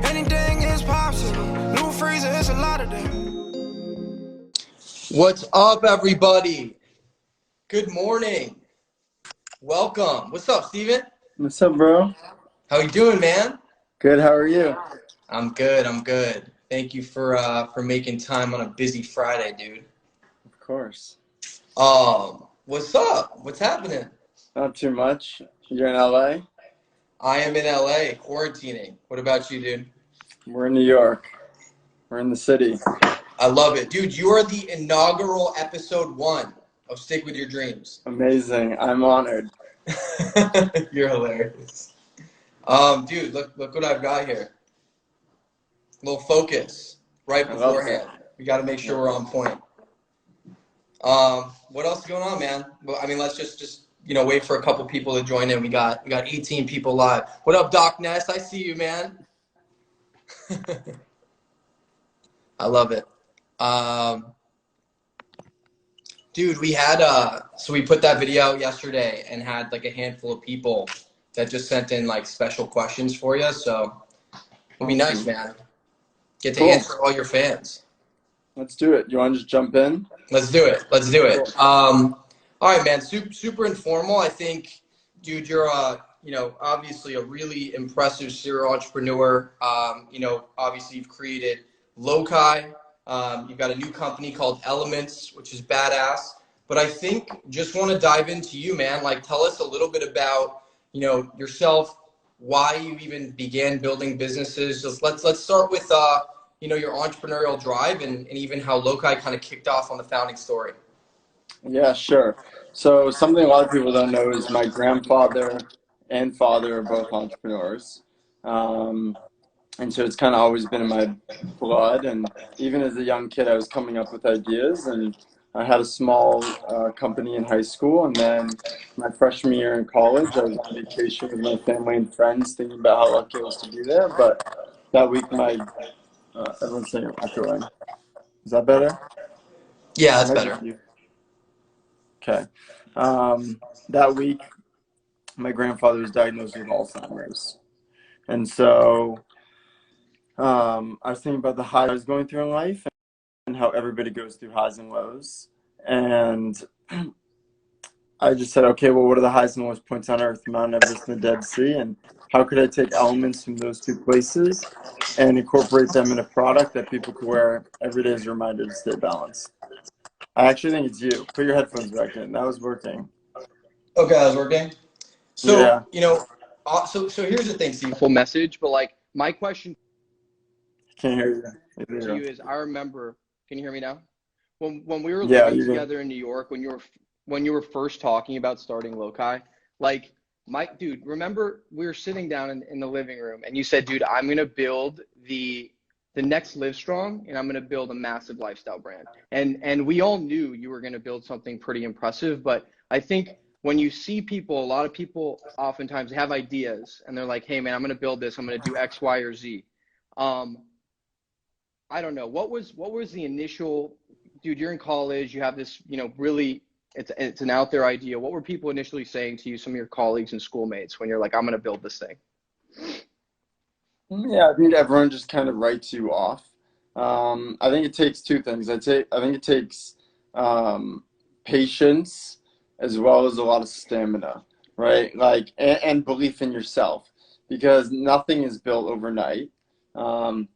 Anything is possible. New freezer, it's a lot of them. What's up, everybody? Good morning. Welcome. What's up, Steven? What's up, bro? How you doing, man? Good. How are you? I'm good. I'm good. Thank you for making time on a busy Friday, dude. Of course. What's up? What's happening? Not too much. You're in LA? I am in LA, quarantining. What about you, dude? We're in New York. We're in the city. I love it. Dude, you are the inaugural episode 1 of Stick With Your Dreams. Amazing. I'm honored. You're hilarious. Dude, look what I've got here. A little focus right beforehand. We got to make sure we're on point. What else is going on, man? Well, I mean, let's just wait for a couple people to join in. We got 18 people live. What up, Doc Ness? I see you, man. I love it. Dude, we had so we put that video out yesterday and had like a handful of people that just sent in like special questions for you. So it'll be nice, man. Get to answer all your fans. Let's do it. You want to just jump in? Let's do it. Let's do it. All right, man. Super informal. I think, dude, you're obviously a really impressive serial entrepreneur. Obviously you've created Lokai. You've got a new company called Elements, which is badass. But I think just want to dive into you, man. Like, tell us a little bit about, yourself, why you even began building businesses. Just let's start with, your entrepreneurial drive and even how Lokai kind of kicked off on the founding story. Yeah, sure. So something a lot of people don't know is my grandfather and father are both entrepreneurs. And so it's kind of always been in my blood. And even as a young kid, I was coming up with ideas. And I had a small company in high school. And then my freshman year in college, I was on vacation with my family and friends, thinking about how lucky I was to be there. But that week, everyone's saying echoing. Is that better? Yeah, that's better. Okay. That week, my grandfather was diagnosed with Alzheimer's. And so I was thinking about the highs I was going through in life and how everybody goes through highs and lows. And I just said, okay, well, what are the highs and lowest points on Earth? Mount Everest and the Dead Sea. And how could I take elements from those two places and incorporate them in a product that people could wear every day as a reminder to stay balanced? I actually think it's you. Put your headphones back in. That was working. Okay, that was working. So, yeah. So here's the thing, Steve. Full message, but like my question can't hear you. to you is, I remember, can you hear me now? When we were living together in New York, when you were first talking about starting Lokai, like dude, remember we were sitting down in the living room and you said, dude, I'm gonna build the next Live Strong, and I'm going to build a massive lifestyle brand. And we all knew you were going to build something pretty impressive. But I think when you see people, a lot of people oftentimes have ideas and they're like, hey man, I'm going to build this. I'm going to do X, Y, or Z. I don't know. What was the initial, dude, you're in college, you have this, really, it's an out there idea. What were people initially saying to you, some of your colleagues and schoolmates, when you're like, I'm going to build this thing? Yeah, I think everyone just kind of writes you off. I think it takes two things. I think it takes patience as well as a lot of stamina, right? Like, and belief in yourself, because nothing is built overnight. And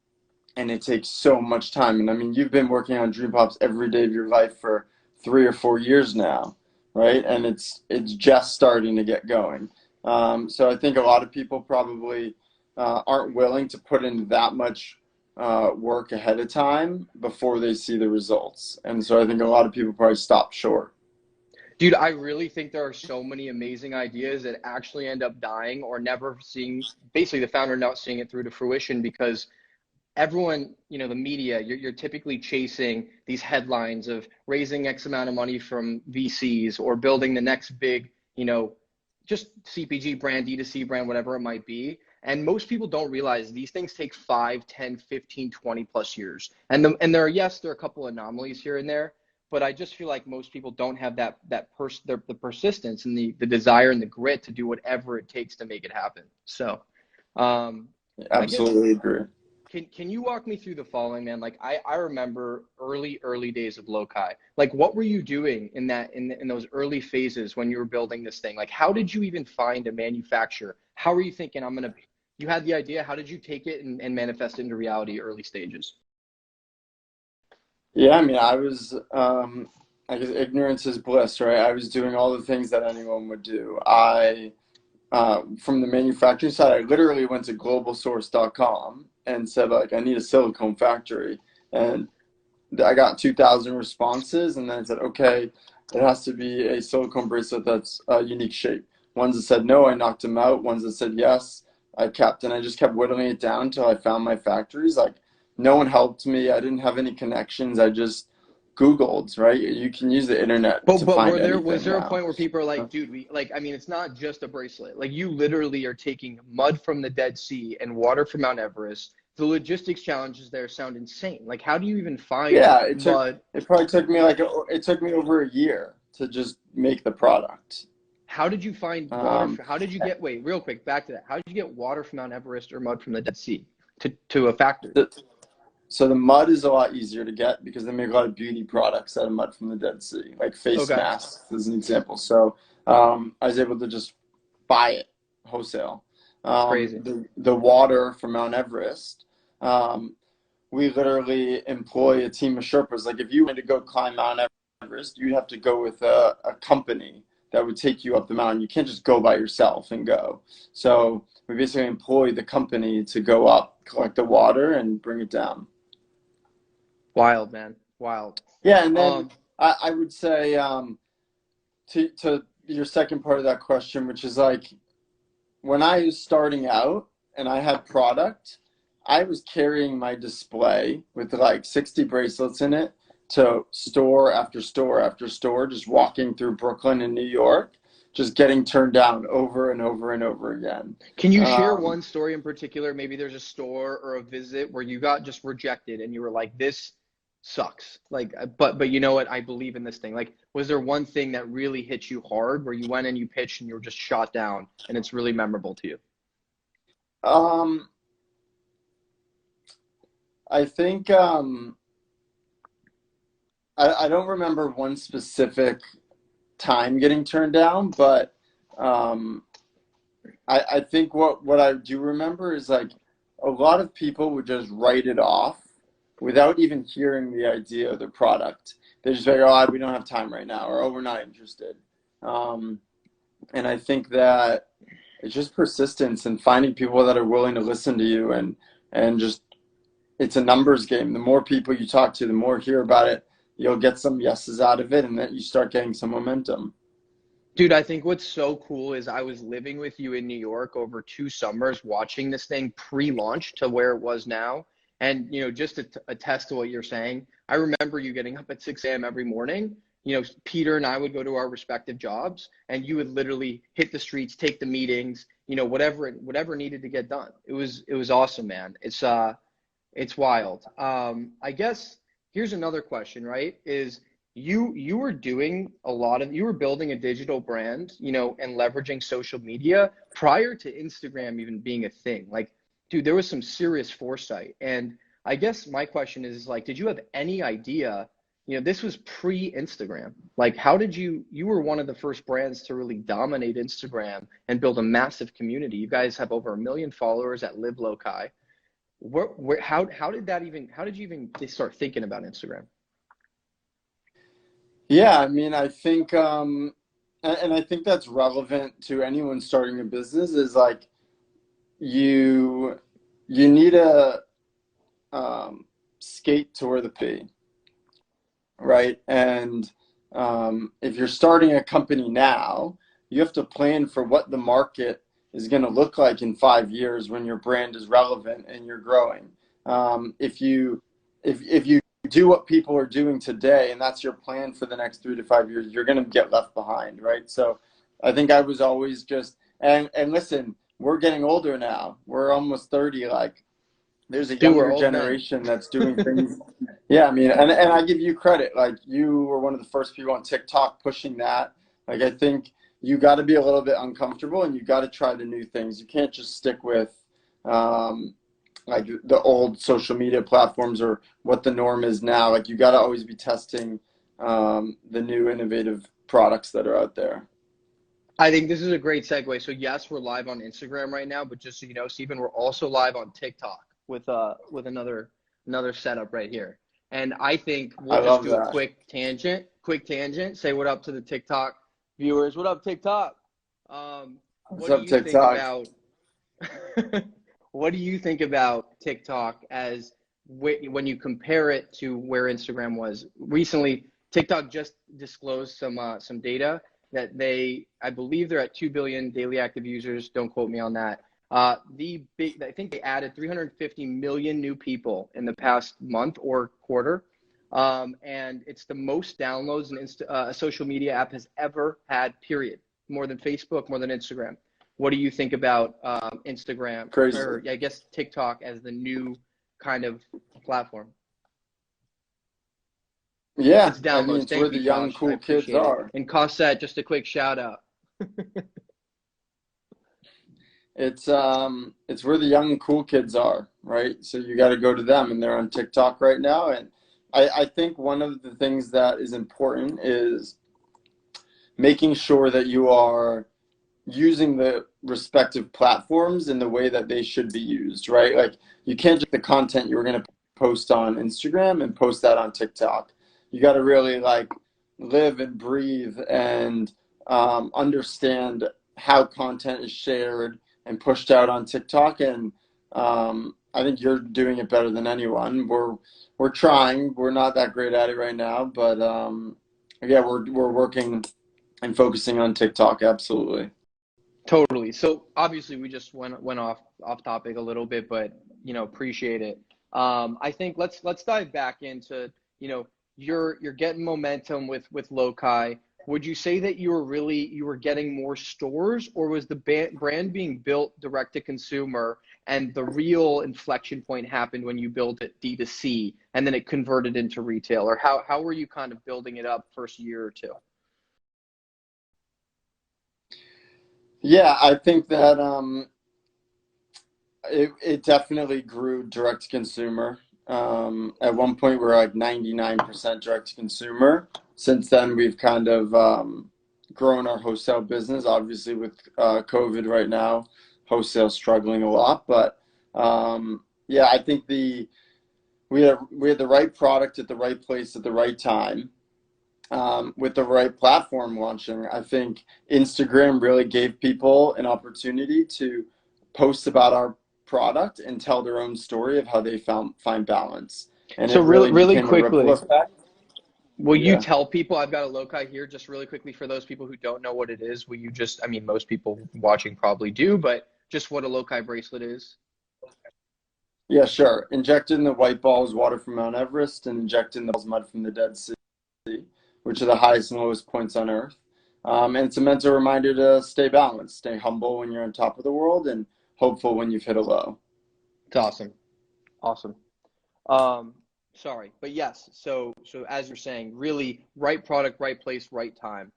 it takes so much time. And I mean, you've been working on Dream Pops every day of your life for 3 or 4 years now, right? And it's just starting to get going. So I think a lot of people probably aren't willing to put in that much work ahead of time before they see the results. And so I think a lot of people probably stop short. Dude, I really think there are so many amazing ideas that actually end up dying or never seeing, basically the founder not seeing it through to fruition, because everyone, the media, you're typically chasing these headlines of raising X amount of money from VCs or building the next big, just CPG brand, D2C brand, whatever it might be. And most people don't realize these things take 5, 10, 15, 20 plus years. And there are a couple anomalies here and there, but I just feel like most people don't have the persistence and the desire and the grit to do whatever it takes to make it happen. So, absolutely agree. can you walk me through the following, man? Like I remember early days of Lokai. Like what were you doing in those early phases when you were building this thing? Like how did you even find a manufacturer? How were you thinking you had the idea, how did you take it and manifest it into reality early stages? Yeah, I mean, I was, I guess ignorance is bliss, right? I was doing all the things that anyone would do. From the manufacturing side, I literally went to globalsource.com and said, like, I need a silicone factory. And I got 2,000 responses. And then I said, okay, it has to be a silicone bracelet that's a unique shape. Ones that said no, I knocked them out. Ones that said yes, I kept. And I just kept whittling it down until I found my factories. Like, no one helped me. I didn't have any connections. I just Googled, right? You can use the internet to find anything was there now. a point where people are like, dude, I mean, it's not just a bracelet. Like you literally are taking mud from the Dead Sea and water from Mount Everest. The logistics challenges there sound insane. Like, how do you even find mud? It probably took me it took me over a year to just make the product. How did you find water? How did you get, wait, real quick, back to that. How did you get water from Mount Everest or mud from the Dead Sea to a factory? So the mud is a lot easier to get because they make a lot of beauty products out of mud from the Dead Sea, like face masks as an example. So I was able to just buy it wholesale. Crazy. The water from Mount Everest, we literally employ a team of Sherpas. Like if you wanted to go climb Mount Everest, you'd have to go with a company that would take you up the mountain. You can't just go by yourself and go. So we basically employ the company to go up, collect the water, and bring it down. Wild, man. Wild. Yeah, and then I would say to your second part of that question, which is like when I was starting out and I had product, I was carrying my display with like 60 bracelets in it to store after store after store, just walking through Brooklyn and New York, just getting turned down over and over and over again. Can you share one story in particular? Maybe there's a store or a visit where you got just rejected and you were like, this sucks. Like, but you know what? I believe in this thing. Like, was there one thing that really hit you hard where you went and you pitched and you were just shot down and it's really memorable to you? I think, I don't remember one specific time getting turned down, but I think what I do remember is like a lot of people would just write it off without even hearing the idea of the product. They just say, oh, we don't have time right now, or oh, we're not interested. And I think that it's just persistence and finding people that are willing to listen to you, and just it's a numbers game. The more people you talk to, the more hear about it, you'll get some yeses out of it, and then you start getting some momentum. Dude, I think what's so cool is I was living with you in New York over 2 summers, watching this thing pre-launch to where it was now. And, you know, just to attest to what you're saying, I remember you getting up at 6 a.m. every morning. You know, Peter and I would go to our respective jobs, and you would literally hit the streets, take the meetings, you know, whatever needed to get done. It was awesome, man. It's wild. I guess here's another question, right? Is you were doing you were building a digital brand, you know, and leveraging social media prior to Instagram even being a thing. Like, dude, there was some serious foresight. And I guess my question is like, did you have any idea, you know, this was pre-Instagram. Like, how did you were one of the first brands to really dominate Instagram and build a massive community. You guys have over 1 million followers at Live Lokai. How did you even start thinking about Instagram? Yeah, I mean, I think, and I think that's relevant to anyone starting a business is like, you need to skate to where the P, right? And if you're starting a company now, you have to plan for what the market is going to look like in 5 years when your brand is relevant and you're growing. If you do what people are doing today and that's your plan for the next 3 to 5 years, you're going to get left behind, right? So I think I was always just, and listen, we're getting older now. We're almost 30. Like, there's a younger generation that's doing things. Yeah, I mean, and I give you credit. Like, you were one of the first people on TikTok pushing that. Like, I think you got to be a little bit uncomfortable and you got to try the new things. You can't just stick with like the old social media platforms or what the norm is now. Like, you got to always be testing the new innovative products that are out there. I think this is a great segue. So yes, we're live on Instagram right now, but just so you know, Steven, we're also live on TikTok with another setup right here. And I think we'll just do a quick tangent. Say what up to the TikTok viewers. What up, TikTok? What's up, TikTok? What do you think about TikTok as when you compare it to where Instagram was recently? TikTok just disclosed some data that I believe they're at 2 billion daily active users. Don't quote me on that. I think they added 350 million new people in the past month or quarter. And it's the most downloads a social media app has ever had, period. More than Facebook, more than Instagram. What do you think about Instagram? Crazy. Or I guess TikTok as the new kind of platform? Yeah, it's downloads. I mean, it's where the young, cool kids are. And Cosette, just a quick shout out. It's where the young, cool kids are, right? So you got to go to them, and they're on TikTok right now. And I think one of the things that is important is making sure that you are using the respective platforms in the way that they should be used, right? Like, you can't just the content you're going to post on Instagram and post that on TikTok. You got to really like live and breathe and understand how content is shared and pushed out on TikTok. And I think you're doing it better than anyone. We're trying. We're not that great at it right now, but yeah, we're working and focusing on TikTok. Absolutely. Totally. So obviously we just went off topic a little bit, but appreciate it. I think let's dive back into you're getting momentum with Lokai. Would you say that you were getting more stores, or was the brand being built direct to consumer and the real inflection point happened when you built it D2C and then it converted into retail? Or how were you kind of building it up first year or two? Yeah, I think that it definitely grew direct to consumer. At one point, we were like 99% direct to consumer. Since then, we've kind of grown our wholesale business. Obviously, with COVID right now, wholesale struggling a lot. But yeah, I think we had the right product at the right place at the right time. With the right platform launching, I think Instagram really gave people an opportunity to post about our product and tell their own story of how they find balance. And so it really quickly, will Yeah. you tell people, I've got a Lokai here, just really quickly for those people who don't know what it is, will you just, I mean, most people watching probably do, but just what a Lokai bracelet is? Yeah, sure. Injected in the white balls, water from Mount Everest, and injected in the balls, mud from the Dead Sea, which are the highest and lowest points on Earth. And it's a mental reminder to stay balanced, stay humble when you're on top of the world, and hopeful when you've hit a low. It's awesome. Sorry, but yes. So as you're saying, really right product, right place, right time.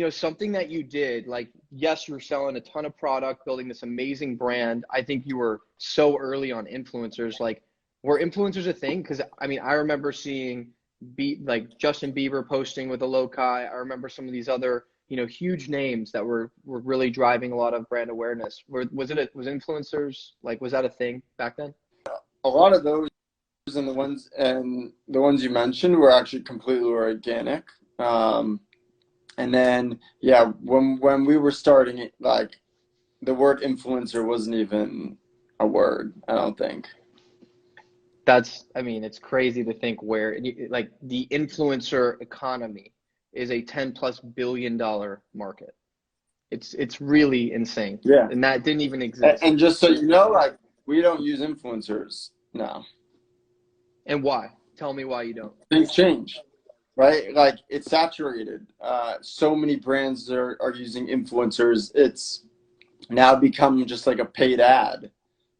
Something that you did, like, yes, you were selling a ton of product, building this amazing brand. I think you were so early on influencers. Like, were influencers a thing? Because I mean, I remember seeing like Justin Bieber posting with a Lokai. I remember some of these other huge names that were really driving a lot of brand awareness. Was influencers, like, was that a thing back then? A lot of those and the ones you mentioned were actually completely organic. And then, yeah, when we were starting it, like, the word influencer wasn't even a word, I don't think. It's crazy to think where, like, the influencer economy is a $10+ billion market. It's really insane. Yeah. And that didn't even exist. And just so you know, like, we don't use influencers now. And why? Tell me why you don't. Things change, right? Like, it's saturated. So many brands are using influencers. It's now become just like a paid ad,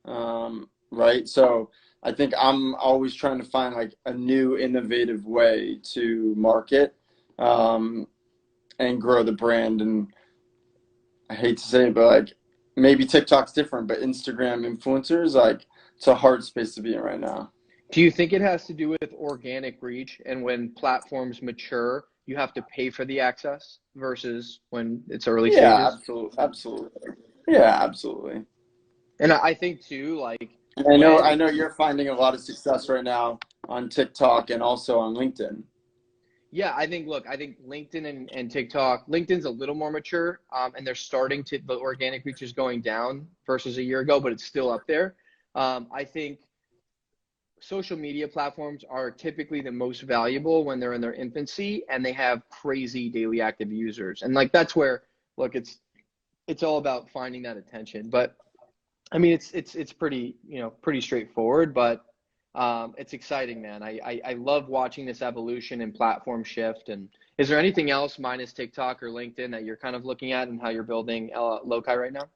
right? So I think I'm always trying to find like a new innovative way to market and grow the brand. And I hate to say it, but like, maybe TikTok's different, but Instagram influencers, like, it's a hard space to be in right now. Do you think it has to do with organic reach, and when platforms mature, you have to pay for the access versus when it's early stages? Absolutely. Yeah, absolutely. And I think too, like, I know you're finding a lot of success right now on TikTok and also on LinkedIn. Yeah, I think LinkedIn and TikTok, LinkedIn's a little more mature, and they're starting to, the organic reach is going down versus a year ago, but it's still up there. I think social media platforms are typically the most valuable when they're in their infancy and they have crazy daily active users. And like, that's where, look, it's all about finding that attention. But I mean, it's pretty, pretty straightforward, but it's exciting, man. I love watching this evolution and platform shift. And is there anything else minus TikTok or LinkedIn that you're kind of looking at and how you're building Lokai right now?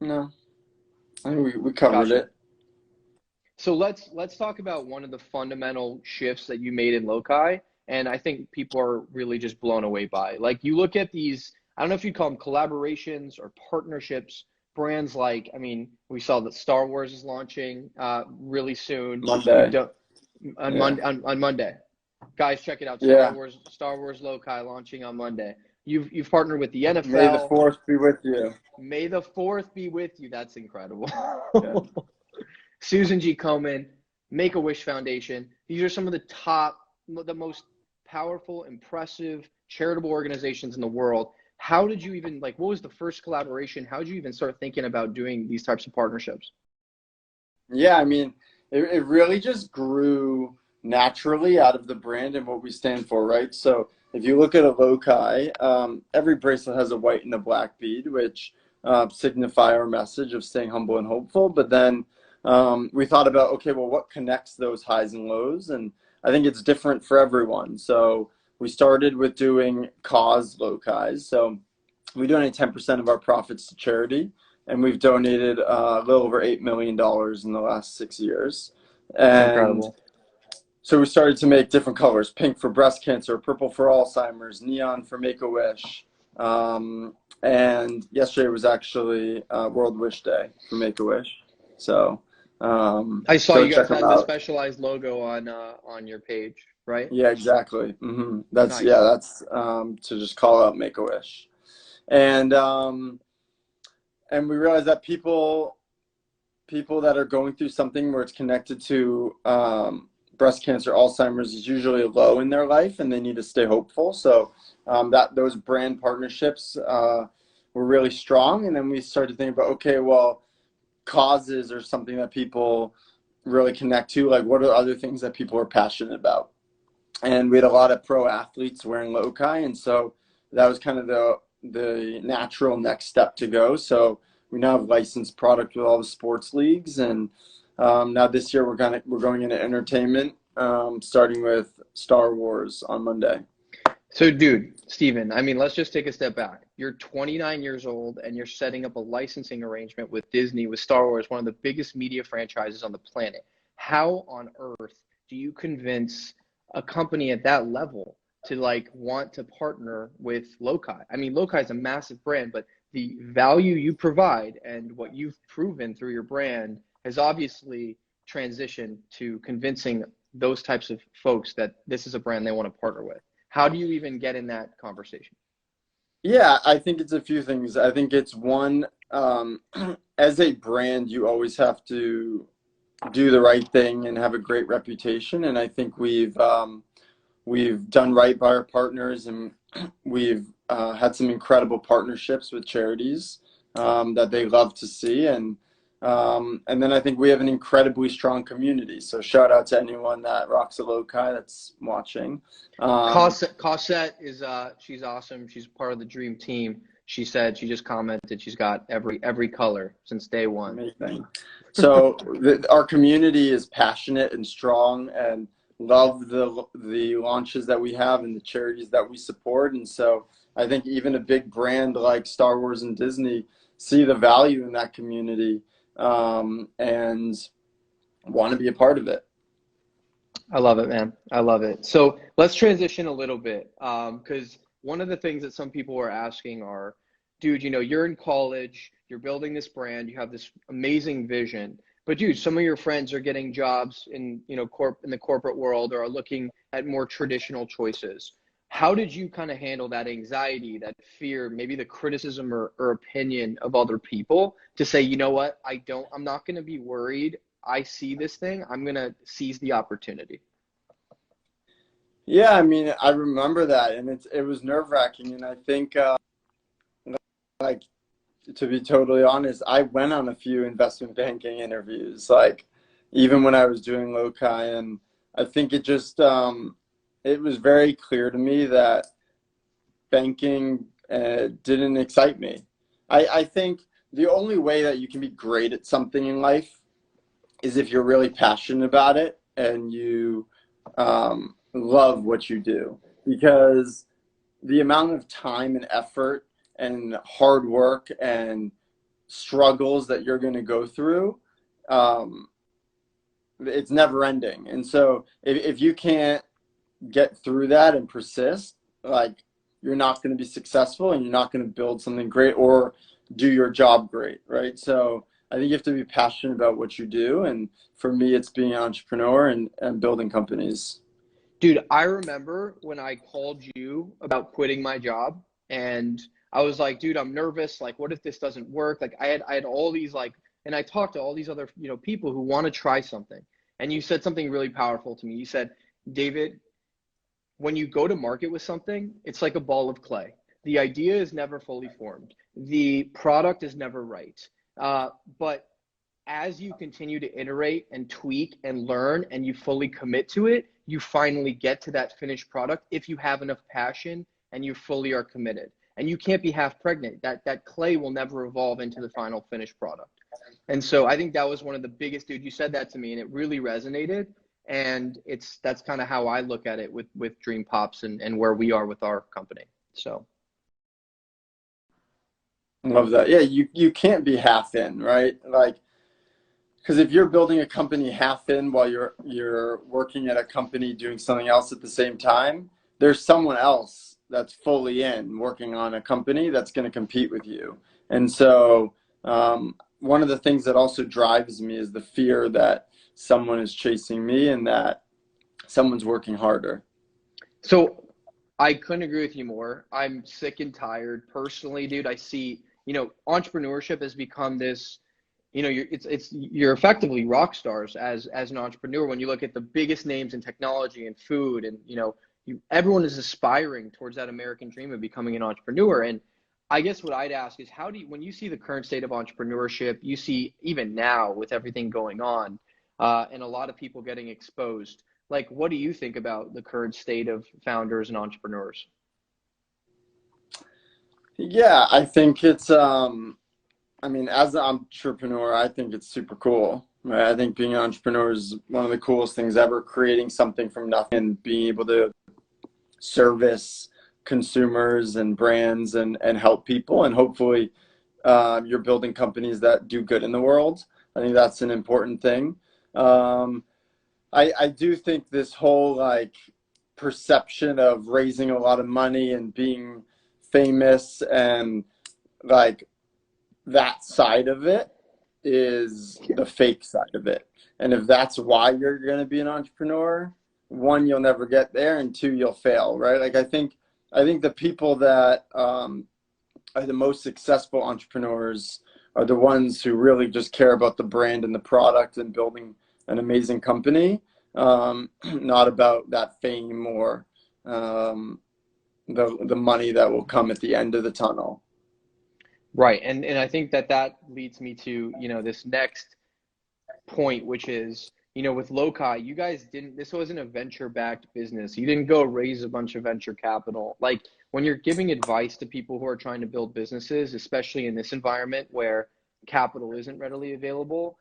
No, I think we covered Gotcha. it. So let's talk about one of the fundamental shifts that you made in Lokai, and I think people are really just blown away by. Like, you look at these, I don't know if you'd call them collaborations or partnerships, brands like, I mean, we saw that Star Wars is launching really soon. Monday. On Monday. Guys, check it out. Yeah. Star Wars Lokai launching on Monday. You've partnered with the NFL. May the 4th be with you. May the 4th be with you. That's incredible. Yeah. Susan G. Komen, Make-A-Wish Foundation. These are some of the most powerful, impressive, charitable organizations in the world. How did you even, what was the first collaboration? How did you even start thinking about doing these types of partnerships? Yeah, I mean, it really just grew naturally out of the brand and what we stand for, right? So if you look at a Lokai, every bracelet has a white and a black bead, which signify our message of staying humble and hopeful. But then we thought about, okay, well, what connects those highs and lows? And I think it's different for everyone. So we started with doing cause Lokais. So we donate 10% of our profits to charity, and we've donated a little over $8 million in the last 6 years. And incredible. So we started to make different colors: pink for breast cancer, purple for Alzheimer's, neon for Make-A-Wish. And yesterday was actually World Wish Day for Make-A-Wish. So I saw you guys had the specialized logo on your page, right? Yeah, exactly. Mm-hmm. That's nice. That's to just call out Make-A-Wish, and we realized that people that are going through something where it's connected to breast cancer, Alzheimer's, is usually low in their life, and they need to stay hopeful. So those brand partnerships were really strong, and then we started to think about, okay, well, causes are something that people really connect to. Like, what are other things that people are passionate about? And we had a lot of pro athletes wearing Lokai, and so that was kind of the natural next step to go. So we now have licensed product with all the sports leagues, and now this year we're going into entertainment, starting with Star Wars on Monday. So, dude, Steven, I mean, let's just take a step back. You're 29 years old, and you're setting up a licensing arrangement with Disney, with Star Wars, one of the biggest media franchises on the planet. How on earth do you convince a company at that level to want to partner with Lokai? I mean, Lokai is a massive brand, but the value you provide and what you've proven through your brand has obviously transitioned to convincing those types of folks that this is a brand they want to partner with. How do you even get in that conversation? Yeah, I think it's a few things. I think it's one, as a brand, you always have to do the right thing and have a great reputation. And I think we've done right by our partners, and we've had some incredible partnerships with charities that they love to see. And then I think we have an incredibly strong community. So shout out to anyone that rocks a Lokai that's watching. Cosette is she's awesome. She's part of the dream team. She said, she just commented, she's got every color since day one. Amazing. So our community is passionate and strong, and love the launches that we have and the charities that we support. And so I think even a big brand like Star Wars and Disney see the value in that community, and want to be a part of it. I love it, man. I love it. So let's transition a little bit, because one of the things that some people are asking are, dude, you know, you're in college, you're building this brand, you have this amazing vision, but dude, some of your friends are getting jobs in, you know, in the corporate world, or are looking at more traditional choices. How did you kind of handle that anxiety, that fear, maybe the criticism or opinion of other people to say, you know what, I'm not going to be worried. I see this thing, I'm going to seize the opportunity. Yeah, I mean, I remember that, and it was nerve-wracking, and I think, like, to be totally honest, I went on a few investment banking interviews, like, even when I was doing Lokai, and I think it just, it was very clear to me that banking didn't excite me. I think the only way that you can be great at something in life is if you're really passionate about it and you love what you do, because the amount of time and effort and hard work and struggles that you're going to go through, it's never ending. And so if you can't get through that and persist, like, you're not going to be successful, and you're not going to build something great or do your job great, right? So I think you have to be passionate about what you do. And for me, it's being an entrepreneur and building companies. Dude, I remember when I called you about quitting my job, and I was like, dude, I'm nervous. Like, what if this doesn't work? Like, I had all these, like, and I talked to all these other, you know, people who want to try something. And you said something really powerful to me. You said, David, when you go to market with something, it's like a ball of clay. The idea is never fully formed. The product is never right. But as you continue to iterate and tweak and learn, and you fully commit to it, you finally get to that finished product if you have enough passion and you fully are committed. And you can't be half pregnant. That clay will never evolve into the final finished product. And so I think that was one of the biggest, dude, you said that to me and it really resonated. And that's kind of how I look at it with Dream Pops and where we are with our company. So Love that. Yeah, you can't be half in, right? Like, because if you're building a company half in while you're working at a company doing something else at the same time, there's someone else that's fully in working on a company that's going to compete with you. And so one of the things that also drives me is the fear that someone is chasing me and that someone's working harder. So I couldn't agree with you more. I'm sick and tired personally, dude. I see, you know, entrepreneurship has become this, you know, you're effectively rock stars as an entrepreneur. When you look at the biggest names in technology and food, and, you know, everyone is aspiring towards that American dream of becoming an entrepreneur. And I guess what I'd ask is, when you see the current state of entrepreneurship, you see even now with everything going on, and a lot of people getting exposed, like, what do you think about the current state of founders and entrepreneurs? Yeah, I think it's, I mean, as an entrepreneur, I think it's super cool, right? I think being an entrepreneur is one of the coolest things ever, creating something from nothing and being able to service consumers and brands and help people. And hopefully you're building companies that do good in the world. I think that's an important thing. I do think this whole, like, perception of raising a lot of money and being famous and, like, that side of it is the fake side of it. And if that's why you're going to be an entrepreneur, one, you'll never get there, and two, you'll fail, right? Like, I think the people that are the most successful entrepreneurs are the ones who really just care about the brand and the product and building an amazing company, not about that fame or the money that will come at the end of the tunnel. Right. And I think that leads me to, you know, this next point, which is, you know, with Lokai, you guys this wasn't a venture-backed business. You didn't go raise a bunch of venture capital. Like, when you're giving advice to people who are trying to build businesses, especially in this environment where capital isn't readily available,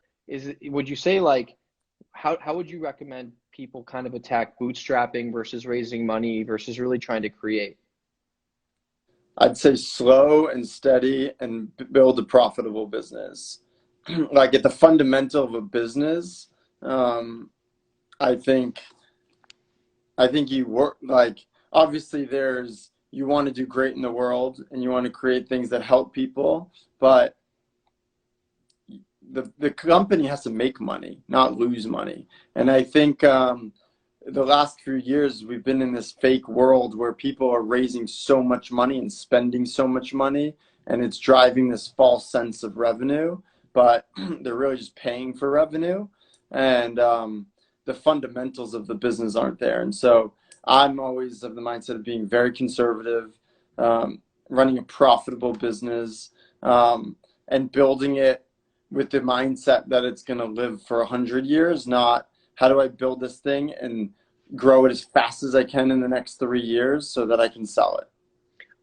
would you say, like, how would you recommend people kind of attack bootstrapping versus raising money versus really trying to create? I'd say slow and steady and build a profitable business. Like, at the fundamental of a business, I think you work, like, obviously there's you want to do great in the world and you want to create things that help people, but the company has to make money, not lose money. And I think the last few years we've been in this fake world where people are raising so much money and spending so much money, and it's driving this false sense of revenue, but they're really just paying for revenue, and the fundamentals of the business aren't there. And so I'm always of the mindset of being very conservative, running a profitable business, and building it with the mindset that it's going to live for 100 years, not how do I build this thing and grow it as fast as I can in the next 3 years so that I can sell it.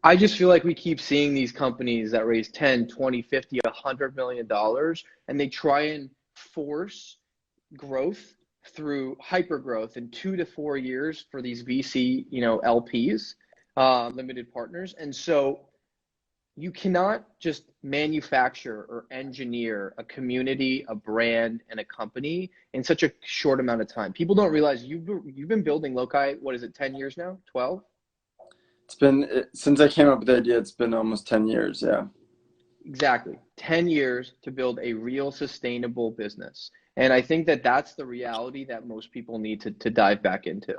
I just feel like we keep seeing these companies that raise 10, 20, 50, $100 million, and they try and force growth through hyper growth in 2 to 4 years for these VC, LPs, limited partners. And so you cannot just manufacture or engineer a community, a brand, and a company in such a short amount of time. People don't realize you've been building Lokai, what is it, 10 years now, 12? It's been, since I came up with the idea, it's been almost 10 years, yeah. Exactly. 10 years to build a real sustainable business. And I think that that's the reality that most people need to dive back into.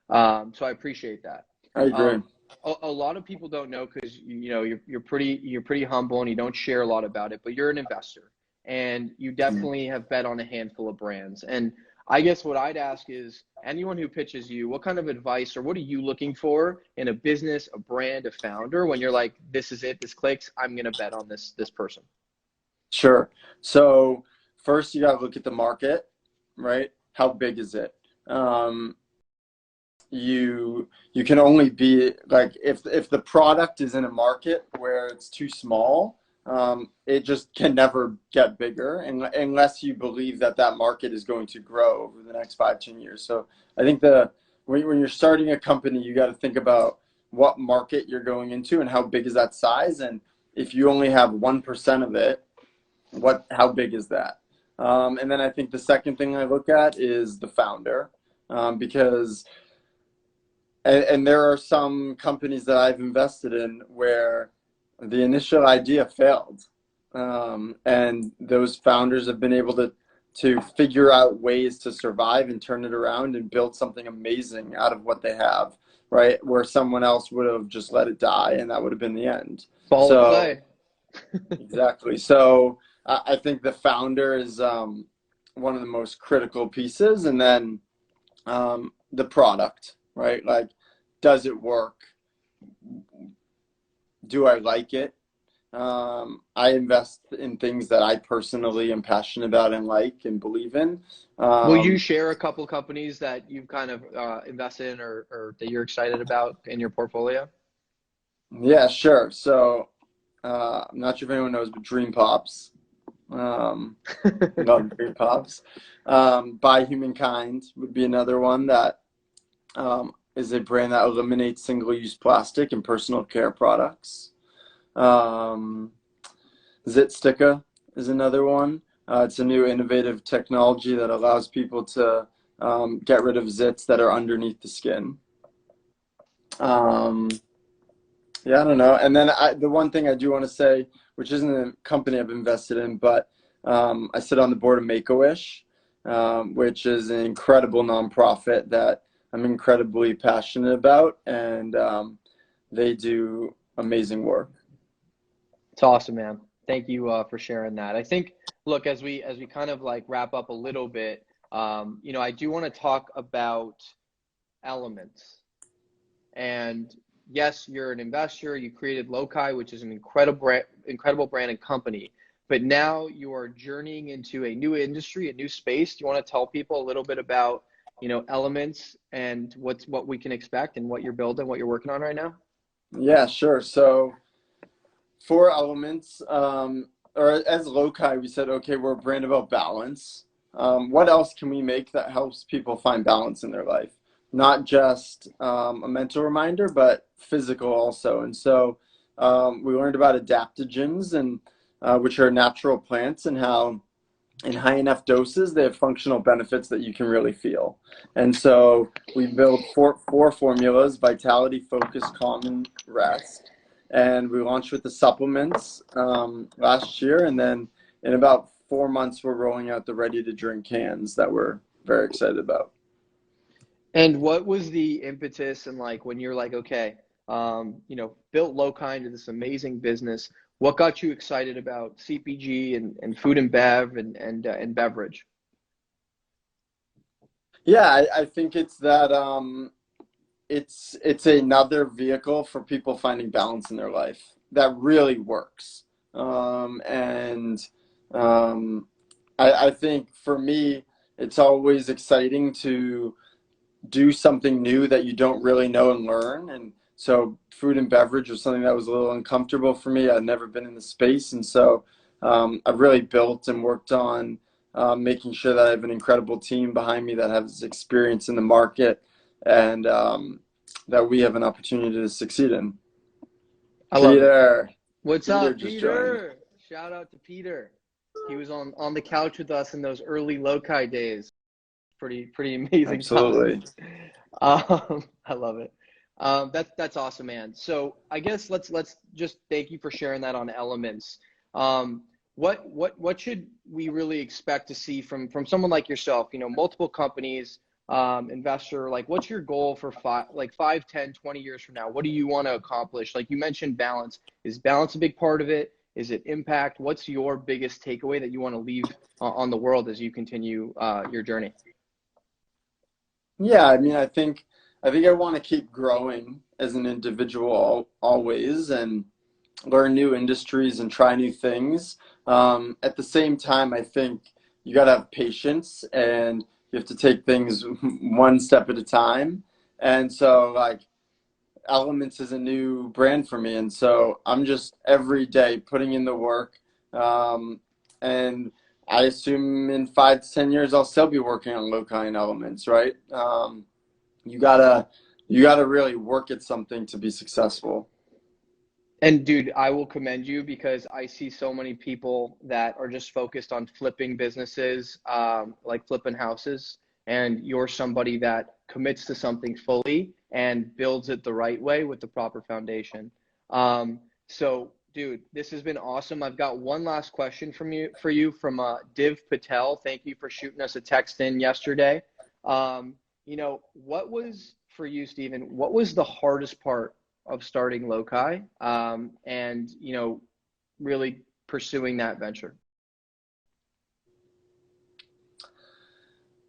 So I appreciate that. I agree. A lot of people don't know because you're pretty humble and you don't share a lot about it, but you're an investor and you definitely have bet on a handful of brands. And I guess what I'd ask is anyone who pitches you, what kind of advice or what are you looking for in a business, a brand, a founder when you're like, this is it, this clicks, I'm gonna bet on this person? Sure. So first you gotta look at the market, right? How big is it? You can only be like, if the product is in a market where it's too small, it just can never get bigger unless you believe that market is going to grow over the next 5-10 years. So I think when you're starting a company, you got to think about what market you're going into and how big is that size. And if you only have 1% of it, how big is that? And then I think the second thing I look at is the founder, because and there are some companies that I've invested in where the initial idea failed. And those founders have been able to figure out ways to survive and turn it around and build something amazing out of what they have, right? Where someone else would have just let it die and that would have been the end. Exactly. So I think the founder is one of the most critical pieces. And then the product, right? Like, does it work? Do I like it? I invest in things that I personally am passionate about and like and believe in. Will you share a couple companies that you've kind of invested in or that you're excited about in your portfolio? Yeah, sure. So I'm not sure if anyone knows, but Dream Pops. Love Dream Pops. By Humankind would be another one that is a brand that eliminates single-use plastic in personal care products. Zit Sticka is another one. It's a new innovative technology that allows people to get rid of zits that are underneath the skin. Yeah, I don't know. And then the one thing I do want to say, which isn't a company I've invested in, but I sit on the board of Make-A-Wish, which is an incredible nonprofit that I'm incredibly passionate about, and they do amazing work. It's awesome, man. Thank you for sharing that. I think, look, as we kind of like wrap up a little bit, I do want to talk about Elements. And yes, you're an investor. You created Lokai, which is an incredible brand and company. But now you are journeying into a new industry, a new space. Do you want to tell people a little bit about, Elements and what we can expect and what you're building, what you're working on right now? Yeah, sure. So for Elements, or as Lokai, we said, okay, we're a brand about balance. What else can we make that helps people find balance in their life? Not just a mental reminder, but physical also. And so we learned about adaptogens, and which are natural plants, and how in high enough doses, they have functional benefits that you can really feel. And so we built four formulas: Vitality, Focus, Calm, and Rest. And we launched with the supplements last year. And then in about 4 months, we're rolling out the ready-to-drink cans that we're very excited about. And what was the impetus and like when you're like, okay, you know, built Lokai into this amazing business? What got you excited about CPG and food and bev and beverage? Yeah, I think it's that it's another vehicle for people finding balance in their life that really works. I think for me, it's always exciting to do something new that you don't really know and learn. And so food and beverage was something that was a little uncomfortable for me. I'd never been in the space. And so I've really built and worked on making sure that I have an incredible team behind me that has experience in the market and that we have an opportunity to succeed in. Peter. What's up, Peter? Shout out to Peter. He was on the couch with us in those early Lokai days. Pretty amazing. Absolutely. I love it. That's awesome, man. So I guess let's just thank you for sharing that on Elements. What should we really expect to see from someone like yourself? You know, multiple companies, investor. Like, what's your goal for 5, 10, 20 years from now? What do you want to accomplish? Like you mentioned, balance. Is balance a big part of it? Is it impact? What's your biggest takeaway that you want to leave on the world as you continue your journey? Yeah, I mean, I think I want to keep growing as an individual always and learn new industries and try new things. At the same time, I think you got to have patience and you have to take things one step at a time. And so like Elements is a new brand for me. And so I'm just every day putting in the work. And I assume in 5 to 10 years, I'll still be working on Lokai and Elements, right? You gotta really work at something to be successful. And dude, I will commend you because I see so many people that are just focused on flipping businesses, like flipping houses. And you're somebody that commits to something fully and builds it the right way with the proper foundation. So dude, this has been awesome. I've got one last question for you from Div Patel. Thank you for shooting us a text in yesterday. You know, what was for you, Steven, what was the hardest part of starting Lokai and, you know, really pursuing that venture?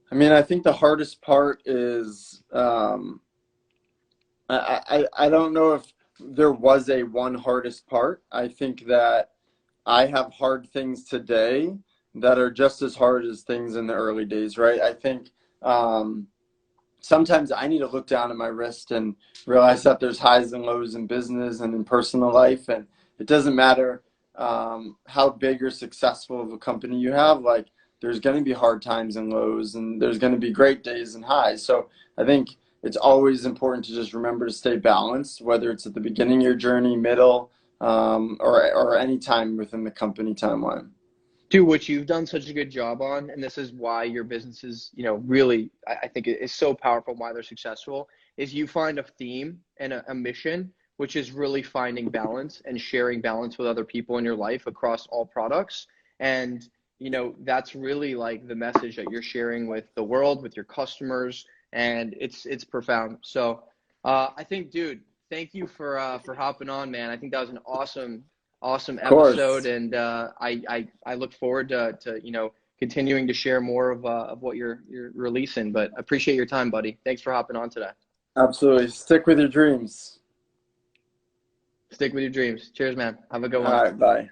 I mean, I think the hardest part is I don't know if there was a one hardest part. I think that I have hard things today that are just as hard as things in the early days, right? I think sometimes I need to look down at my wrist and realize that there's highs and lows in business and in personal life. And it doesn't matter how big or successful of a company you have, like there's going to be hard times and lows and there's going to be great days and highs. So I think it's always important to just remember to stay balanced, whether it's at the beginning of your journey, middle, or any time within the company timeline. Dude, what you've done such a good job on, and this is why your business is, you know, really, I think it is so powerful, why they're successful, is you find a theme and a mission, which is really finding balance and sharing balance with other people in your life across all products. And, you know, that's really like the message that you're sharing with the world, with your customers, and it's profound. So I think, dude, thank you for hopping on, man. I think that was an awesome episode, and I look forward to you know, continuing to share more of what you're releasing. But I appreciate your time, buddy. Thanks for hopping on today. Absolutely. Stick with your dreams. Stick with your dreams. Cheers, man. Have a good one. All right, bye.